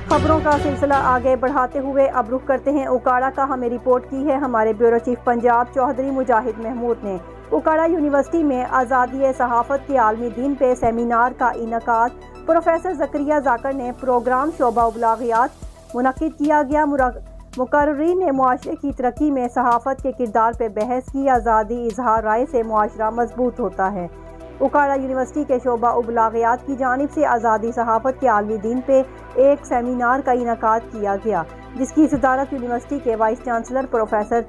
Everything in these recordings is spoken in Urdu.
خبروں کا سلسلہ آگے بڑھاتے ہوئے اب رخ کرتے ہیں اوکاڑا کا۔ ہمیں رپورٹ کی ہے ہمارے بیورو چیف پنجاب چودھری مجاہد محمود نے۔ اوکاڑا یونیورسٹی میں آزادی صحافت کے عالمی دن پہ سیمینار کا انعقاد پروفیسر زکریا ذاکر نے پروگرام شعبہ ابلاغیات منعقد کیا گیا۔ مقررین نے معاشرے کی ترقی میں صحافت کے کردار پہ بحث کی۔ آزادی اظہار رائے سے معاشرہ مضبوط ہوتا ہے۔ اوکاڑا یونیورسٹی کے شعبہ ابلاغیات کی جانب سے آزادی صحافت کے عالمی دن پہ ایک سیمینار کا انعقاد کیا گیا، جس کی صدارت یونیورسٹی کے وائس چانسلر پروفیسر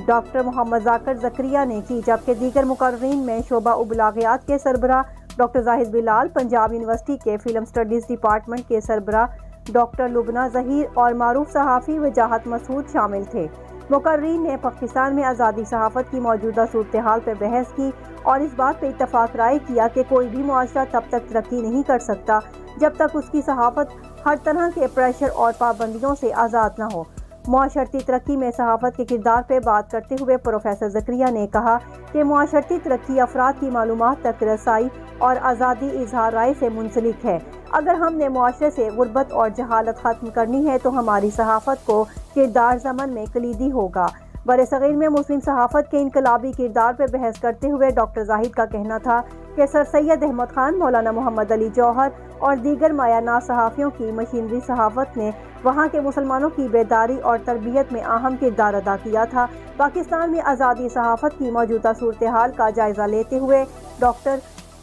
ڈاکٹر محمد ذاکر زکریا نے کی، جبکہ دیگر مقررین میں شعبہ ابلاغیات کے سربراہ ڈاکٹر زاہد بلال، پنجاب یونیورسٹی کے فلم اسٹڈیز ڈپارٹمنٹ کے سربراہ ڈاکٹر لبنہ ظہیر اور معروف صحافی وجاہت مسعود شامل تھے۔ مقررین نے پاکستان میں آزادی صحافت کی موجودہ صورتحال پر بحث کی اور اس بات پہ اتفاق رائے کیا کہ کوئی بھی معاشرہ تب تک ترقی نہیں کر سکتا جب تک اس کی صحافت ہر طرح کے پریشر اور پابندیوں سے آزاد نہ ہو۔ معاشرتی ترقی میں صحافت کے کردار پہ بات کرتے ہوئے پروفیسر زکریا نے کہا کہ معاشرتی ترقی افراد کی معلومات تک رسائی اور آزادی اظہار رائے سے منسلک ہے۔ اگر ہم نے معاشرے سے غربت اور جہالت ختم کرنی ہے تو ہماری صحافت کو کردار ضمن میں کلیدی ہوگا۔ برصغیر میں مسلم صحافت کے انقلابی کردار پر بحث کرتے ہوئے ڈاکٹر زاہد کا کہنا تھا کہ سر سید احمد خان، مولانا محمد علی جوہر اور دیگر مایہ ناز صحافیوں کی مشینری صحافت نے وہاں کے مسلمانوں کی بیداری اور تربیت میں اہم کردار ادا کیا تھا۔ پاکستان میں آزادی صحافت کی موجودہ صورتحال کا جائزہ لیتے ہوئے ڈاکٹر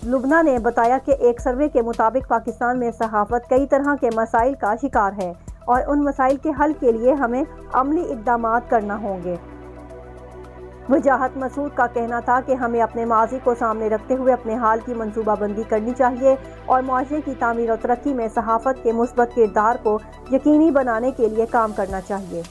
لبنہ نے بتایا کہ ایک سروے کے مطابق پاکستان میں صحافت کئی طرح کے مسائل کا شکار ہے اور ان مسائل کے حل کے لیے ہمیں عملی اقدامات کرنا ہوں گے۔ وجاہت مسعود کا کہنا تھا کہ ہمیں اپنے ماضی کو سامنے رکھتے ہوئے اپنے حال کی منصوبہ بندی کرنی چاہیے اور معاشرے کی تعمیر و ترقی میں صحافت کے مثبت کردار کو یقینی بنانے کے لیے کام کرنا چاہیے۔